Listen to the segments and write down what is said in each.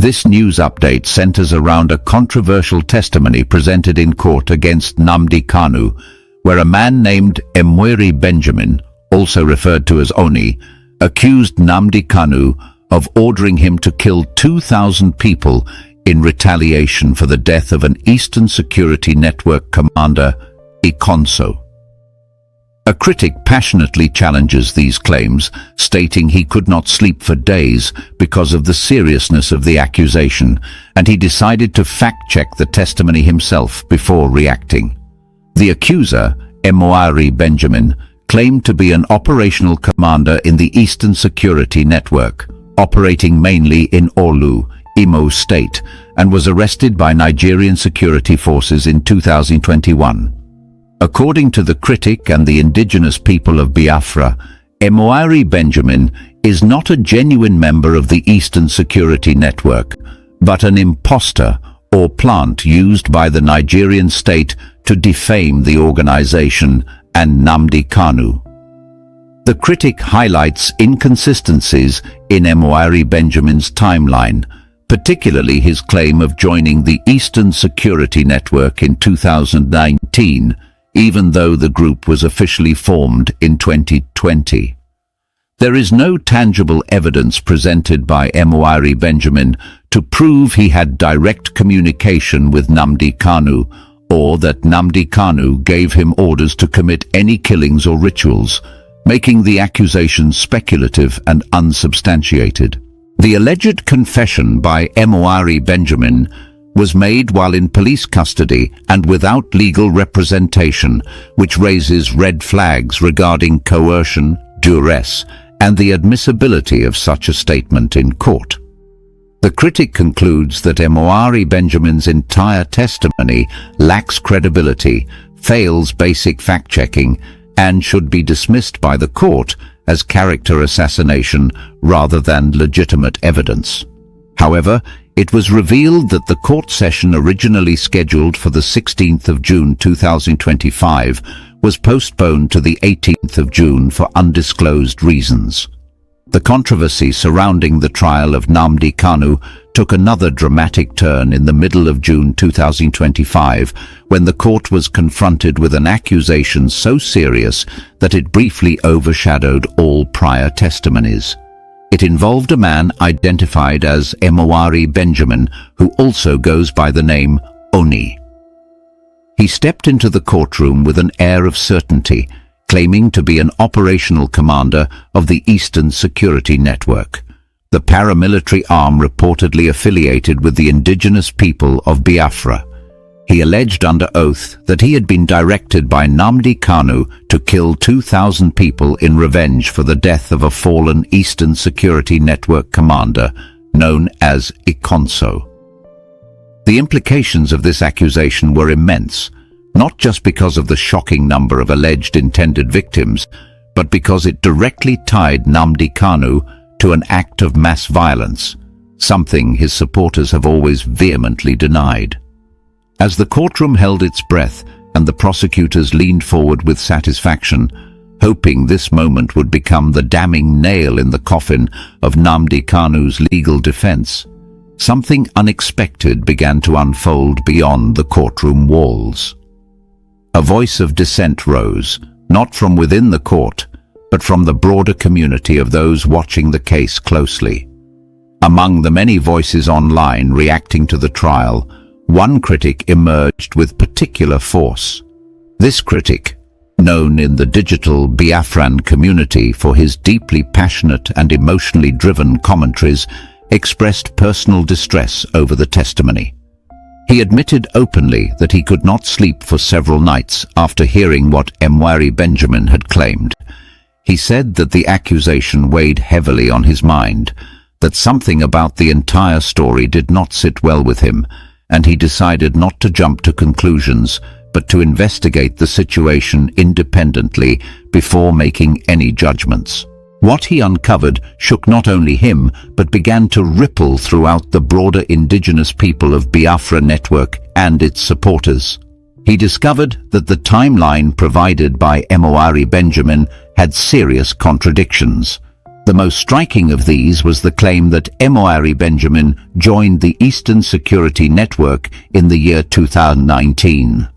This news update centers around a controversial testimony presented in court against Nnamdi Kanu, where a man named Nnamdi Benjamin, also referred to as Oni, accused Nnamdi Kanu of ordering him to kill 2,000 people in retaliation for the death of an Eastern Security Network commander, Ikonso. A critic passionately challenges these claims, stating he could not sleep for days because of the seriousness of the accusation, and he decided to fact-check the testimony himself before reacting. The accuser, Nnamdi Benjamin, claimed to be an operational commander in the Eastern Security Network, operating mainly in Olu, Imo State, and was arrested by Nigerian security forces in 2021. According to the critic and the indigenous people of Biafra, Nnamdi Benjamin is not a genuine member of the Eastern Security Network, but an imposter or plant used by the Nigerian state to defame the organization and Nnamdi Kanu. The critic highlights inconsistencies in Nnamdi Benjamin's timeline, particularly his claim of joining the Eastern Security Network in 2019, even though the group was officially formed in 2020. There is no tangible evidence presented by Nnamdi Benjamin to prove he had direct communication with Nnamdi Kanu, or that Nnamdi Kanu gave him orders to commit any killings or rituals, making the accusation speculative and unsubstantiated. The alleged confession by Nnamdi Benjamin was made while in police custody and without legal representation, which raises red flags regarding coercion, duress, and the admissibility of such a statement in court. The critic concludes that Nnamdi Benjamin's entire testimony lacks credibility, fails basic fact-checking, and should be dismissed by the court as character assassination rather than legitimate evidence. However, it was revealed that the court session originally scheduled for the 16th of June 2025 was postponed to the 18th of June for undisclosed reasons. The controversy surrounding the trial of Nnamdi Kanu took another dramatic turn in the middle of June 2025, when the court was confronted with an accusation so serious that it briefly overshadowed all prior testimonies. It involved a man identified as Nnamdi Benjamin, who also goes by the name Oni. He stepped into the courtroom with an air of certainty, claiming to be an operational commander of the Eastern Security Network, the paramilitary arm reportedly affiliated with the indigenous people of Biafra. He alleged under oath that he had been directed by Nnamdi Kanu to kill 2,000 people in revenge for the death of a fallen Eastern Security Network commander known as Ikonso. The implications of this accusation were immense, not just because of the shocking number of alleged intended victims, but because it directly tied Nnamdi Kanu to an act of mass violence, something his supporters have always vehemently denied. As the courtroom held its breath and the prosecutors leaned forward with satisfaction, hoping this moment would become the damning nail in the coffin of Nnamdi Kanu's legal defense, something unexpected began to unfold beyond the courtroom walls. A voice of dissent rose, not from within the court, but from the broader community of those watching the case closely. Among the many voices online reacting to the trial, one critic emerged with particular force. This critic, known in the digital Biafran community for his deeply passionate and emotionally driven commentaries, expressed personal distress over the testimony. He admitted openly that he could not sleep for several nights after hearing what Nnamdi Benjamin had claimed. He said that the accusation weighed heavily on his mind, that something about the entire story did not sit well with him, and he decided not to jump to conclusions, but to investigate the situation independently before making any judgments. What he uncovered shook not only him, but began to ripple throughout the broader indigenous people of Biafra network and its supporters. He discovered that the timeline provided by Nnamdi Benjamin had serious contradictions. The most striking of these was the claim that Nnamdi Benjamin joined the Eastern Security Network in the year 2019.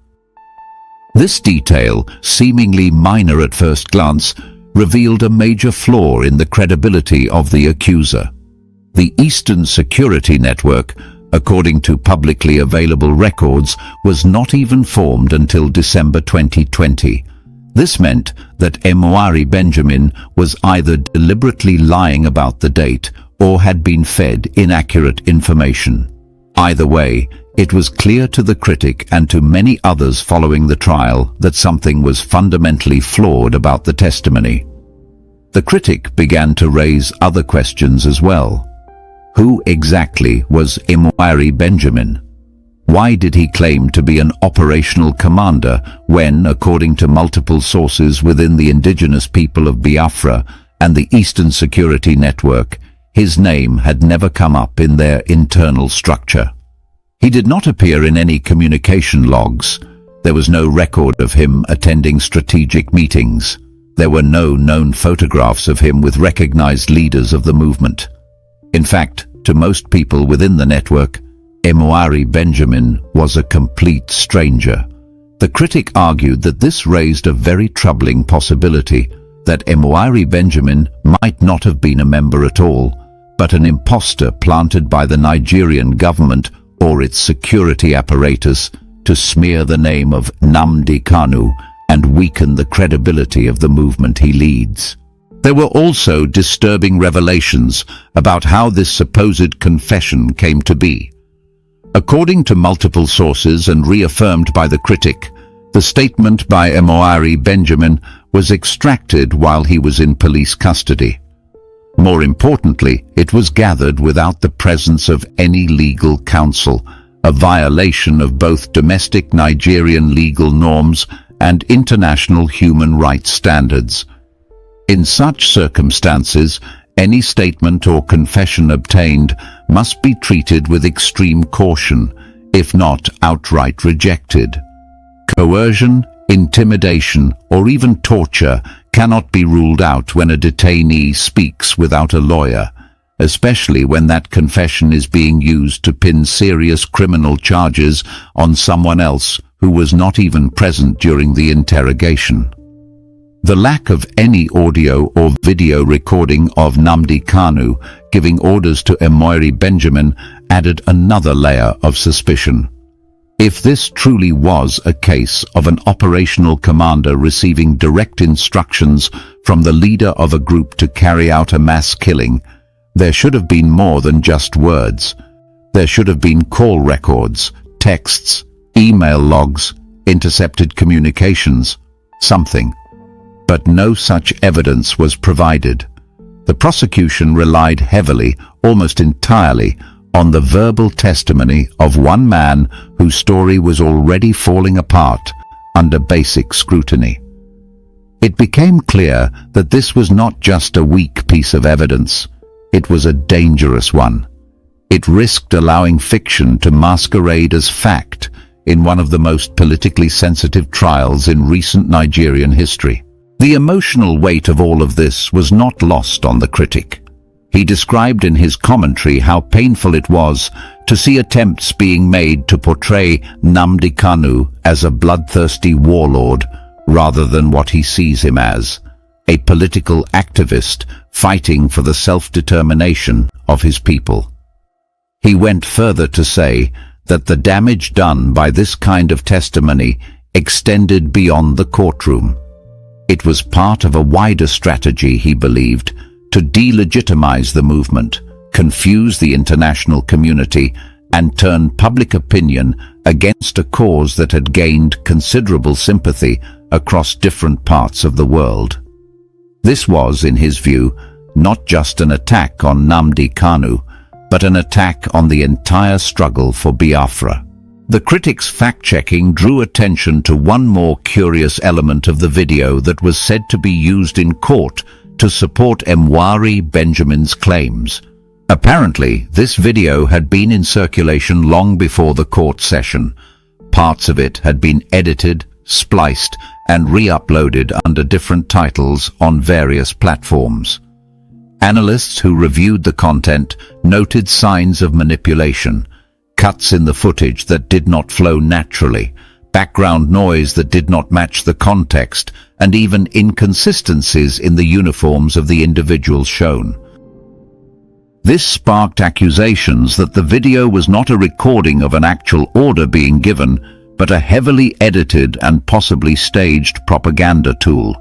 This detail, seemingly minor at first glance, revealed a major flaw in the credibility of the accuser. The Eastern Security Network, according to publicly available records, was not even formed until December 2020. This meant that Nnamdi Benjamin was either deliberately lying about the date or had been fed inaccurate information. Either way, it was clear to the critic and to many others following the trial that something was fundamentally flawed about the testimony. The critic began to raise other questions as well. Who exactly was Nnamdi Benjamin? Why did he claim to be an operational commander when, according to multiple sources within the indigenous people of Biafra and the Eastern Security Network, his name had never come up in their internal structure? He did not appear in any communication logs. There was no record of him attending strategic meetings. There were no known photographs of him with recognized leaders of the movement. In fact, to most people within the network, Nnamdi Benjamin was a complete stranger. The critic argued that this raised a very troubling possibility that Nnamdi Benjamin might not have been a member at all, but an imposter planted by the Nigerian government or its security apparatus to smear the name of Nnamdi Kanu and weaken the credibility of the movement he leads. There were also disturbing revelations about how this supposed confession came to be. According to multiple sources and reaffirmed by the critic, the statement by Nnamdi Benjamin was extracted while he was in police custody. More importantly, it was gathered without the presence of any legal counsel, a violation of both domestic Nigerian legal norms and international human rights standards. In such circumstances, any statement or confession obtained must be treated with extreme caution, if not outright rejected. Coercion, intimidation, or even torture cannot be ruled out when a detainee speaks without a lawyer, especially when that confession is being used to pin serious criminal charges on someone else who was not even present during the interrogation. The lack of any audio or video recording of Nnamdi Kanu giving orders to Nnamdi Benjamin added another layer of suspicion. If this truly was a case of an operational commander receiving direct instructions from the leader of a group to carry out a mass killing, there should have been more than just words. There should have been call records, texts, email logs, intercepted communications, something. But no such evidence was provided. The prosecution relied heavily, almost entirely, on the verbal testimony of one man whose story was already falling apart under basic scrutiny. It became clear that this was not just a weak piece of evidence. It was a dangerous one. It risked allowing fiction to masquerade as fact in one of the most politically sensitive trials in recent Nigerian history. The emotional weight of all of this was not lost on the critic. He described in his commentary how painful it was to see attempts being made to portray Nnamdi Kanu as a bloodthirsty warlord rather than what he sees him as, a political activist fighting for the self-determination of his people. He went further to say that the damage done by this kind of testimony extended beyond the courtroom. It was part of a wider strategy, he believed, to delegitimize the movement, confuse the international community, and turn public opinion against a cause that had gained considerable sympathy across different parts of the world. This was, in his view, not just an attack on Nnamdi Kanu, but an attack on the entire struggle for Biafra. The critics' fact-checking drew attention to one more curious element of the video that was said to be used in court to support Nnamdi Benjamin's claims. Apparently, this video had been in circulation long before the court session. Parts of it had been edited, spliced, and re-uploaded under different titles on various platforms. Analysts who reviewed the content noted signs of manipulation, cuts in the footage that did not flow naturally, background noise that did not match the context, and even inconsistencies in the uniforms of the individuals shown. This sparked accusations that the video was not a recording of an actual order being given, but a heavily edited and possibly staged propaganda tool.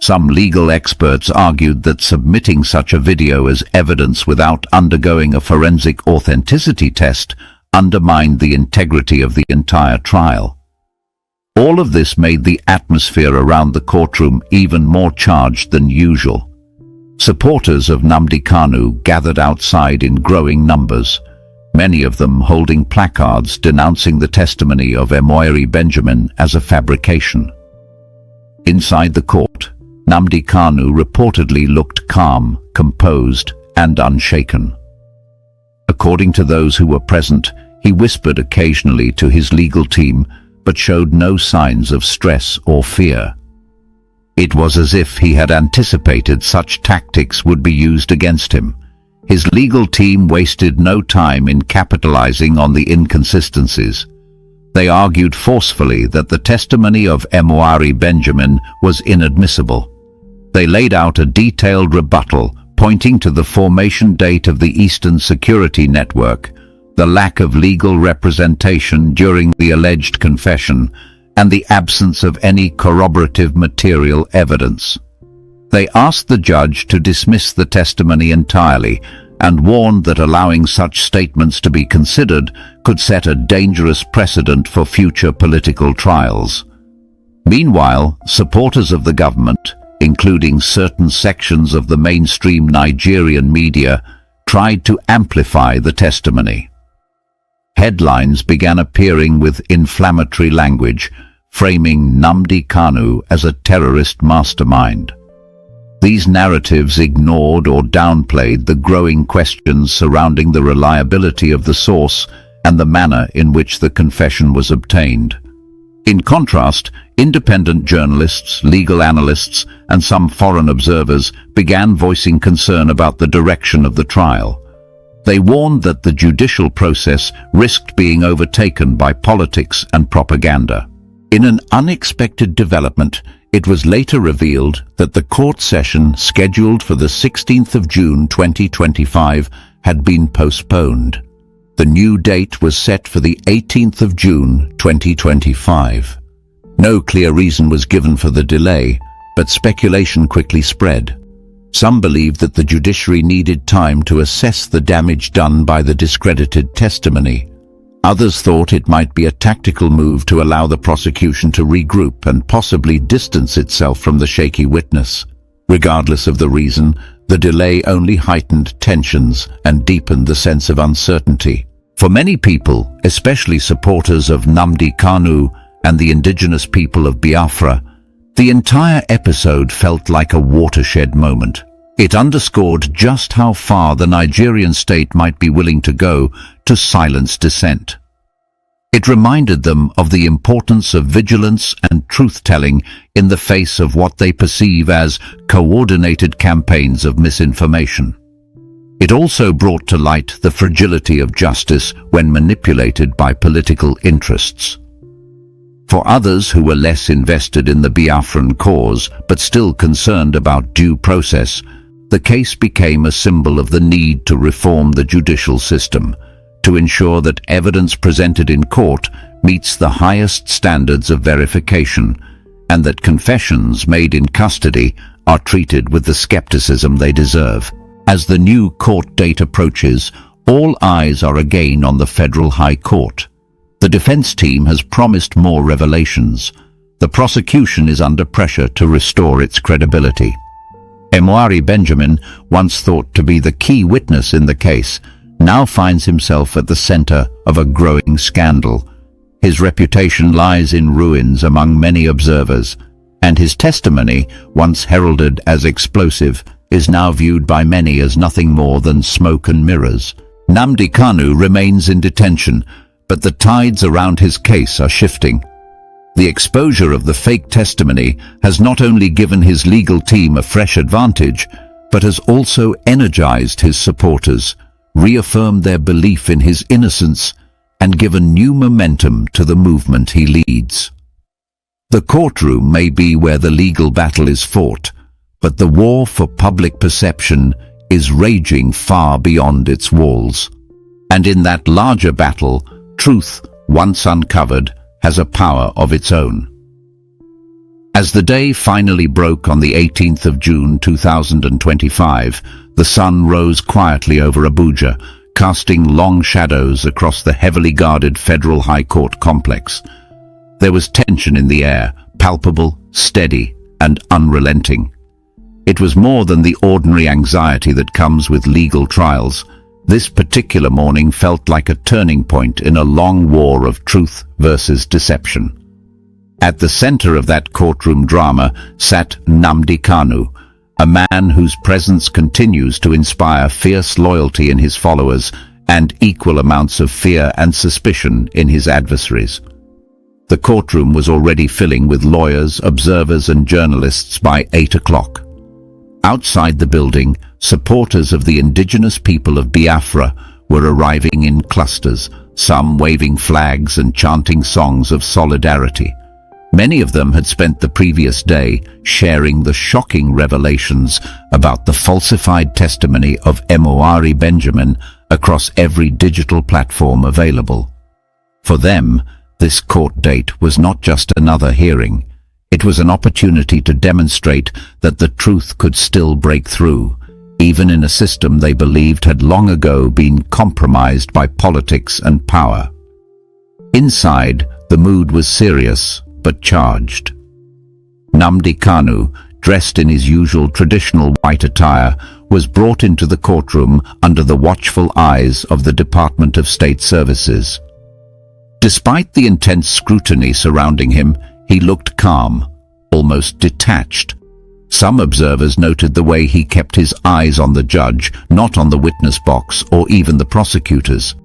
Some legal experts argued that submitting such a video as evidence without undergoing a forensic authenticity test undermined the integrity of the entire trial. All of this made the atmosphere around the courtroom even more charged than usual. Supporters of Nnamdi Kanu gathered outside in growing numbers, many of them holding placards denouncing the testimony of Nnamdi Benjamin as a fabrication. Inside the court, Nnamdi Kanu reportedly looked calm, composed, and unshaken. According to those who were present, he whispered occasionally to his legal team, but showed no signs of stress or fear. It was as if he had anticipated such tactics would be used against him. His legal team wasted no time in capitalizing on the inconsistencies. They argued forcefully that the testimony of Nnamdi Benjamin was inadmissible. They laid out a detailed rebuttal pointing to the formation date of the Eastern Security Network, the lack of legal representation during the alleged confession, and the absence of any corroborative material evidence. They asked the judge to dismiss the testimony entirely and warned that allowing such statements to be considered could set a dangerous precedent for future political trials. Meanwhile, supporters of the government, including certain sections of the mainstream Nigerian media, tried to amplify the testimony. Headlines began appearing with inflammatory language, framing Nnamdi Kanu as a terrorist mastermind. These narratives ignored or downplayed the growing questions surrounding the reliability of the source and the manner in which the confession was obtained. In contrast, independent journalists, legal analysts, and some foreign observers began voicing concern about the direction of the trial. They warned that the judicial process risked being overtaken by politics and propaganda. In an unexpected development, it was later revealed that the court session scheduled for the 16th of June 2025 had been postponed. The new date was set for the 18th of June 2025. No clear reason was given for the delay, but speculation quickly spread. Some believed that the judiciary needed time to assess the damage done by the discredited testimony. Others thought it might be a tactical move to allow the prosecution to regroup and possibly distance itself from the shaky witness. Regardless of the reason, the delay only heightened tensions and deepened the sense of uncertainty. For many people, especially supporters of Nnamdi Kanu and the indigenous people of Biafra, the entire episode felt like a watershed moment. It underscored just how far the Nigerian state might be willing to go to silence dissent. It reminded them of the importance of vigilance and truth-telling in the face of what they perceive as coordinated campaigns of misinformation. It also brought to light the fragility of justice when manipulated by political interests. For others who were less invested in the Biafran cause but still concerned about due process, the case became a symbol of the need to reform the judicial system, to ensure that evidence presented in court meets the highest standards of verification, and that confessions made in custody are treated with the skepticism they deserve. As the new court date approaches, all eyes are again on the Federal High Court. The defense team has promised more revelations. The prosecution is under pressure to restore its credibility. Nnamdi Benjamin, once thought to be the key witness in the case, now finds himself at the center of a growing scandal. His reputation lies in ruins among many observers, and his testimony, once heralded as explosive, is now viewed by many as nothing more than smoke and mirrors. Nnamdi Kanu remains in detention, but the tides around his case are shifting. The exposure of the fake testimony has not only given his legal team a fresh advantage, but has also energized his supporters, reaffirmed their belief in his innocence, and given new momentum to the movement he leads. The courtroom may be where the legal battle is fought, but the war for public perception is raging far beyond its walls. And in that larger battle, truth, once uncovered, has a power of its own. As the day finally broke on the 18th of June 2025, the sun rose quietly over Abuja, casting long shadows across the heavily guarded Federal High Court complex. There was tension in the air, palpable, steady, and unrelenting. It was more than the ordinary anxiety that comes with legal trials. This particular morning felt like a turning point in a long war of truth versus deception. At the center of that courtroom drama sat Nnamdi Kanu, a man whose presence continues to inspire fierce loyalty in his followers and equal amounts of fear and suspicion in his adversaries. The courtroom was already filling with lawyers, observers, and journalists by 8 o'clock. Outside the building, supporters of the indigenous people of Biafra were arriving in clusters, some waving flags and chanting songs of solidarity. Many of them had spent the previous day sharing the shocking revelations about the falsified testimony of Nnamdi Benjamin across every digital platform available. For them, this court date was not just another hearing. It was an opportunity to demonstrate that the truth could still break through, even in a system they believed had long ago been compromised by politics and power. Inside, the mood was serious but charged. Nnamdi Kanu, dressed in his usual traditional white attire, was brought into the courtroom under the watchful eyes of the Department of State Services. Despite the intense scrutiny surrounding him, he looked calm, almost detached. Some observers noted the way he kept his eyes on the judge, not on the witness box or even the prosecutors.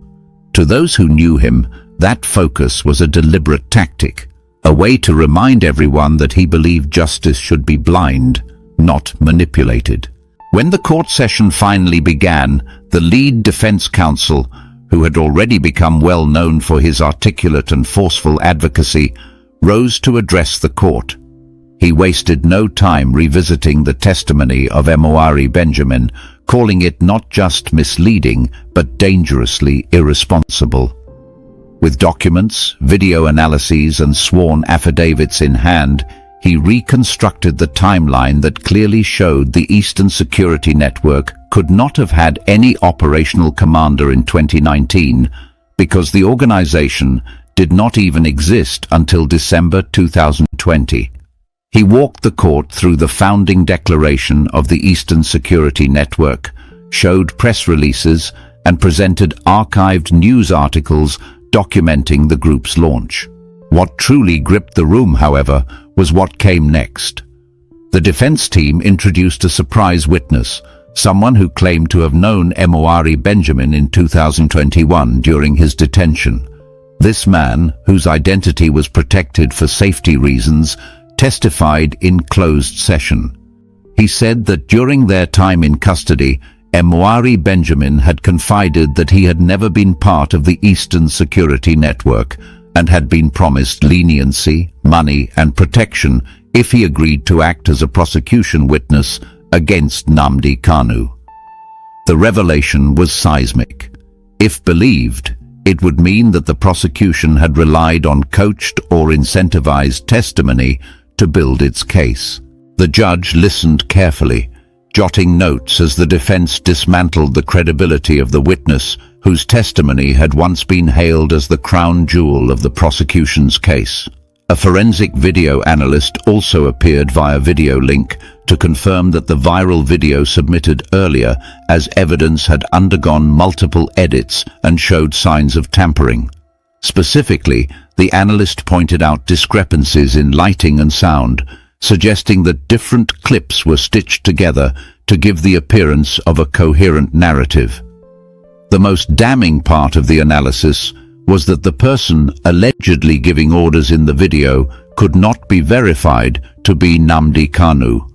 To those who knew him, that focus was a deliberate tactic, a way to remind everyone that he believed justice should be blind, not manipulated. When the court session finally began, the lead defense counsel, who had already become well known for his articulate and forceful advocacy, rose to address the court. He wasted no time revisiting the testimony of Nnamdi Benjamin, calling it not just misleading, but dangerously irresponsible. With documents, video analyses, and sworn affidavits in hand, he reconstructed the timeline that clearly showed the Eastern Security Network could not have had any operational commander in 2019 because the organization did not even exist until December 2020. He walked the court through the founding declaration of the Eastern Security Network, showed press releases, and presented archived news articles documenting the group's launch. What truly gripped the room, however, was what came next. The defense team introduced a surprise witness, someone who claimed to have known Nnamdi Benjamin in 2021 during his detention. This man, whose identity was protected for safety reasons, testified in closed session. He said that during their time in custody, Nnamdi Benjamin had confided that he had never been part of the Eastern Security Network and had been promised leniency, money, and protection if he agreed to act as a prosecution witness against Nnamdi Kanu. The revelation was seismic. If believed, it would mean that the prosecution had relied on coached or incentivized testimony to build its case. The judge listened carefully, jotting notes as the defense dismantled the credibility of the witness whose testimony had once been hailed as the crown jewel of the prosecution's case. A forensic video analyst also appeared via video link to confirm that the viral video submitted earlier as evidence had undergone multiple edits and showed signs of tampering. Specifically, the analyst pointed out discrepancies in lighting and sound, suggesting that different clips were stitched together to give the appearance of a coherent narrative. The most damning part of the analysis was that the person allegedly giving orders in the video could not be verified to be Nnamdi Kanu.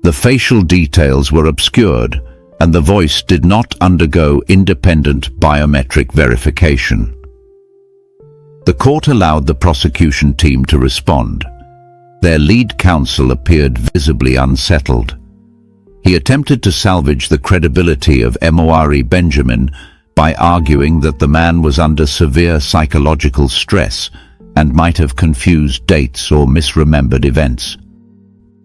The facial details were obscured, and the voice did not undergo independent biometric verification. The court allowed the prosecution team to respond. Their lead counsel appeared visibly unsettled. He attempted to salvage the credibility of Nnamdi Benjamin by arguing that the man was under severe psychological stress and might have confused dates or misremembered events.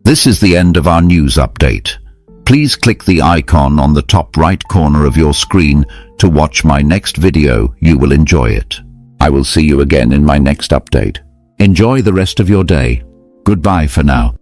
This is the end of our news update. Please click the icon on the top right corner of your screen to watch my next video. You will enjoy it. I will see you again in my next update. Enjoy the rest of your day. Goodbye for now.